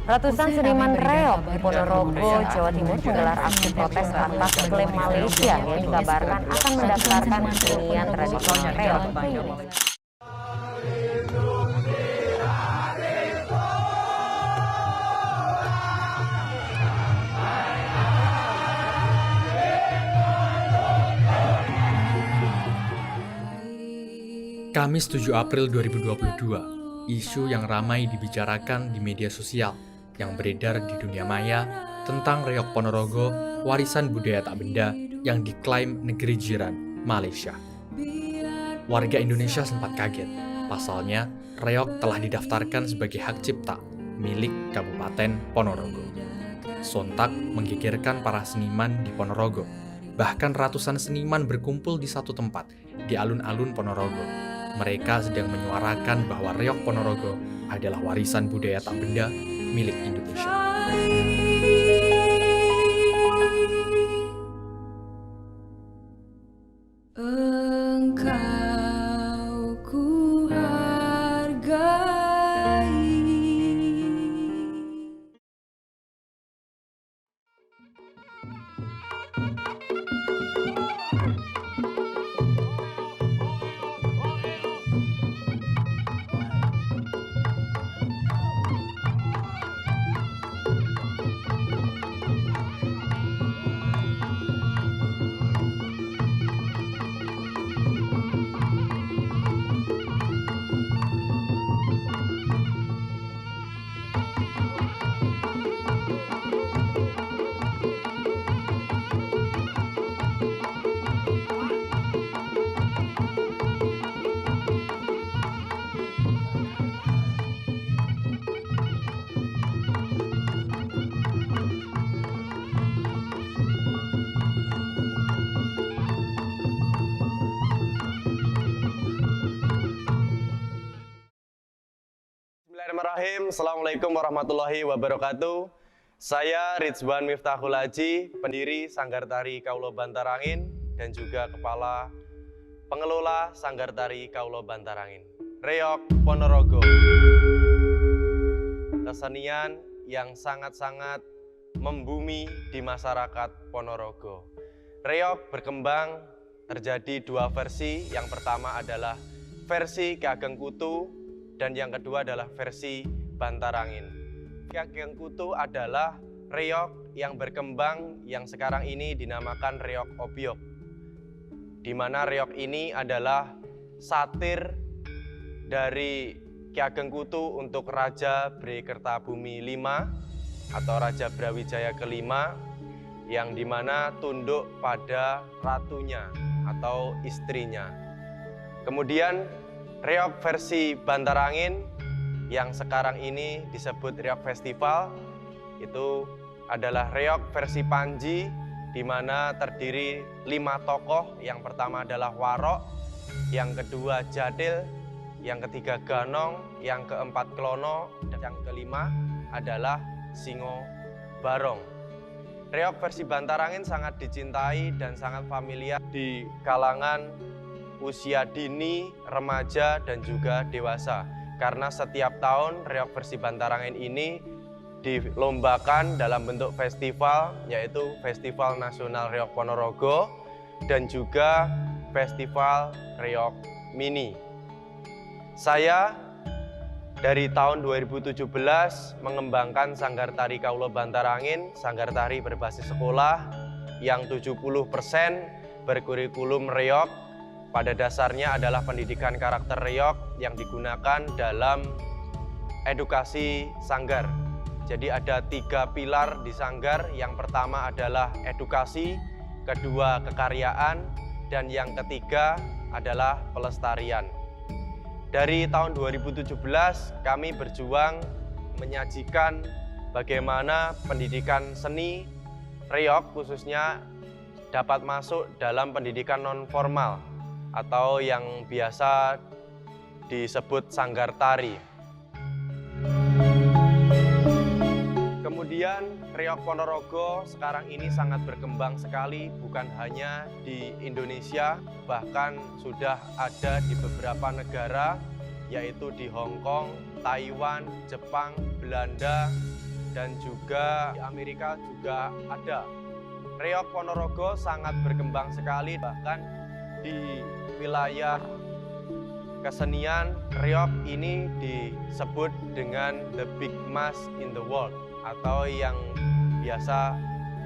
Ratusan seniman reog di Ponorogo, Jawa Timur menggelar aksi protes atas klaim Malaysia yang dikabarkan akan mendaftarkan kesenian tradisional reog ke Indonesia. Kamis 7 April 2022, isu yang ramai dibicarakan di media sosial yang beredar di dunia maya tentang reog Ponorogo, warisan budaya tak benda yang diklaim negeri jiran, Malaysia. Warga Indonesia sempat kaget, pasalnya reog telah didaftarkan sebagai hak cipta milik Kabupaten Ponorogo. Sontak menggegerkan para seniman di Ponorogo. Bahkan ratusan seniman berkumpul di satu tempat di alun-alun Ponorogo. Mereka sedang menyuarakan bahwa reog Ponorogo adalah warisan budaya tak benda milik Indonesia. Engkau ku hargai. Bismillahirrahmanirrahim. Assalamualaikum warahmatullahi wabarakatuh. Saya Rizwan Miftahul Haji, pendiri Sanggar Tari Kaulo Bantarangin dan juga Kepala Pengelola Sanggar Tari Kaulo Bantarangin. Reog Ponorogo. Kesenian yang sangat-sangat membumi di masyarakat Ponorogo. Reog berkembang terjadi dua versi. Yang pertama adalah versi Ki Ageng Kutu dan yang kedua adalah versi Bantarangin. Ki Ageng Kutu adalah reog yang berkembang yang sekarang ini dinamakan reog obyok. Di mana reog ini adalah satir dari Ki Ageng Kutu untuk Raja Brekertabumi V atau Raja Brawijaya kelima, yang dimana tunduk pada ratunya atau istrinya. Kemudian reog versi Bantarangin yang sekarang ini disebut reog festival itu adalah reog versi Panji, di mana terdiri 5 tokoh. Yang pertama adalah Warok, yang kedua Jadil, yang ketiga Ganong, yang keempat Klono, dan yang kelima adalah Singo Barong. Reog versi Bantarangin sangat dicintai dan sangat familiar di kalangan usia dini, remaja, dan juga dewasa. Karena setiap tahun reog versi Bantarangin ini dilombakan dalam bentuk festival, yaitu Festival Nasional Reog Ponorogo dan juga Festival Reog Mini. Saya dari tahun 2017 mengembangkan Sanggar Tari Kaulo Bantarangin, sanggar tari berbasis sekolah yang 70% berkurikulum reog. Pada dasarnya adalah pendidikan karakter reog yang digunakan dalam edukasi sanggar. Jadi ada 3 pilar di sanggar. Yang pertama adalah edukasi, kedua kekaryaan, dan yang ketiga adalah pelestarian. Dari tahun 2017 kami berjuang menyajikan bagaimana pendidikan seni reog khususnya dapat masuk dalam pendidikan non-formal atau yang biasa disebut sanggar tari. Kemudian reog Ponorogo sekarang ini sangat berkembang sekali, bukan hanya di Indonesia, bahkan sudah ada di beberapa negara, yaitu di Hong Kong, Taiwan, Jepang, Belanda, dan juga di Amerika juga ada. Reog Ponorogo sangat berkembang sekali, bahkan di wilayah kesenian reog ini disebut dengan the big mask in the world, atau yang biasa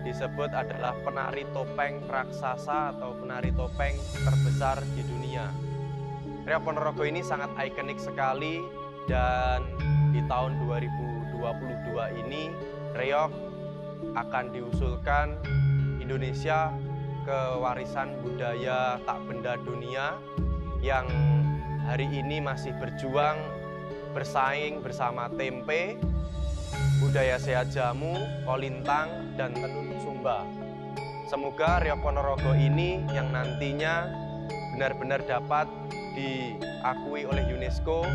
disebut adalah penari topeng raksasa atau penari topeng terbesar di dunia. Reog Ponorogo ini sangat ikonik sekali, dan di tahun 2022 ini reog akan diusulkan Indonesia ke warisan budaya tak benda dunia yang hari ini masih berjuang bersaing bersama tempe, budaya sehat jamu, kolintang, dan tenun sumba. Semoga reog Ponorogo ini yang nantinya benar-benar dapat diakui oleh UNESCO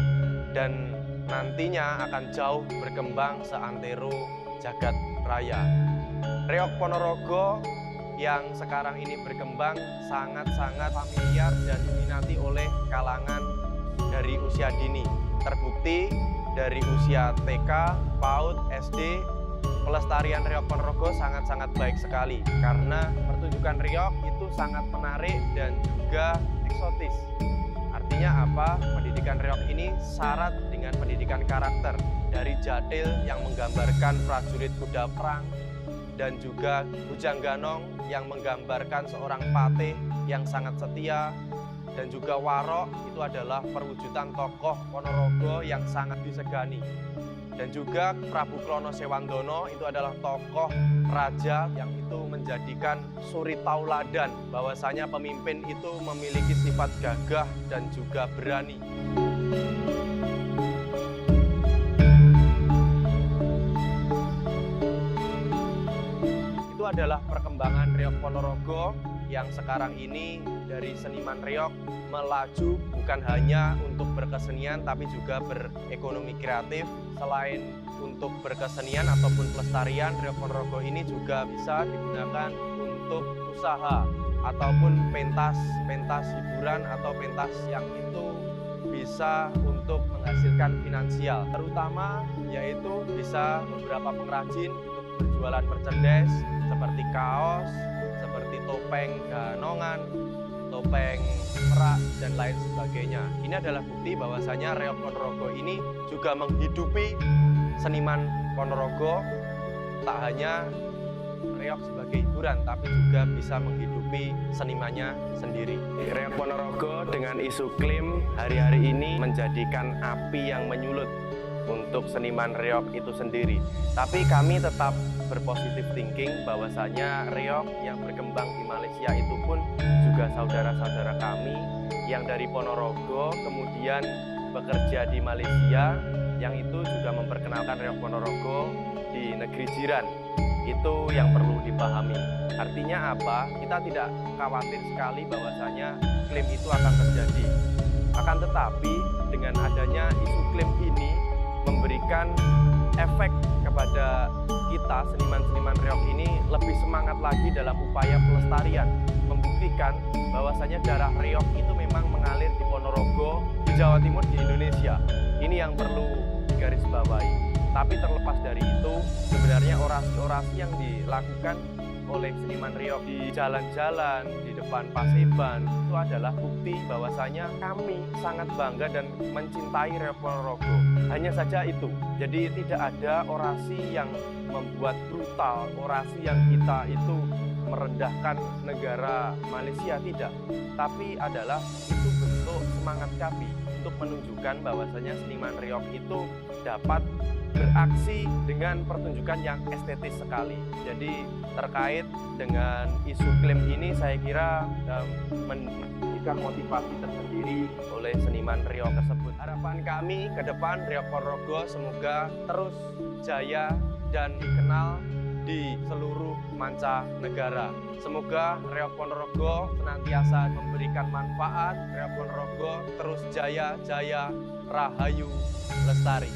dan nantinya akan jauh berkembang seantero jagat raya. Reog Ponorogo yang sekarang ini berkembang sangat-sangat familiar dan diminati oleh kalangan dari usia dini. Terbukti dari usia TK, PAUD, SD, pelestarian reog Ponorogo sangat-sangat baik sekali karena pertunjukan reog itu sangat menarik dan juga eksotis. Artinya apa? Pendidikan reog ini syarat dengan pendidikan karakter, dari jatil yang menggambarkan prajurit kuda perang, dan juga Bujang Ganong yang menggambarkan seorang patih yang sangat setia, dan juga Warok itu adalah perwujudan tokoh Ponorogo yang sangat disegani. Dan juga Prabu Klono Sewandono itu adalah tokoh raja yang itu menjadikan suri tauladan bahwasanya pemimpin itu memiliki sifat gagah dan juga berani. Itu adalah perkembangan reog Ponorogo yang sekarang ini dari seniman reog melaju bukan hanya untuk berkesenian tapi juga berekonomi kreatif. Selain untuk berkesenian ataupun pelestarian, reog Ponorogo ini juga bisa digunakan untuk usaha ataupun pentas hiburan atau pentas yang itu bisa untuk menghasilkan finansial, terutama yaitu bisa beberapa pengrajin untuk berjualan merchandise seperti kaos, seperti topeng ganongan, topeng merak, dan lain sebagainya. Ini adalah bukti bahwasanya reog Ponorogo ini juga menghidupi seniman Ponorogo, tak hanya reog sebagai hiburan, tapi juga bisa menghidupi senimannya sendiri. Reog Ponorogo dengan isu klaim hari-hari ini menjadikan api yang menyulut untuk seniman reog itu sendiri. Tapi kami tetap berpositif thinking bahwasanya reog yang berkembang di Malaysia itu pun juga saudara-saudara kami yang dari Ponorogo kemudian bekerja di Malaysia, yang itu juga memperkenalkan reog Ponorogo di negeri jiran. Itu yang perlu dipahami. Artinya apa? Kita tidak khawatir sekali bahwasanya klaim itu akan terjadi. Akan tetapi dengan adanya isu klaim ini memberikan efek kepada kita seniman-seniman reog ini lebih semangat lagi dalam upaya pelestarian, membuktikan bahwasanya darah reog itu memang mengalir di Ponorogo, di Jawa Timur, di Indonesia. Ini yang perlu digarisbawahi. Tapi terlepas dari itu, sebenarnya orasi-orasi yang dilakukan oleh seniman reog di jalan-jalan, di depan Paseban, itu adalah bukti bahwasanya kami sangat bangga dan mencintai reog Ponorogo. Hanya saja itu, jadi tidak ada orasi yang membuat brutal, orasi yang kita itu merendahkan negara Malaysia, tidak. Tapi adalah itu bentuk semangat kami untuk menunjukkan bahwasanya seniman reog itu dapat beraksi dengan pertunjukan yang estetis sekali. Jadi terkait dengan isu klaim ini saya kira memberikan motivasi tersendiri oleh seniman reog tersebut. Harapan kami ke depan reog Ponorogo semoga terus jaya dan dikenal di seluruh mancanegara. Semoga reog Ponorogo senantiasa memberikan manfaat, reog Ponorogo terus jaya, rahayu, lestari.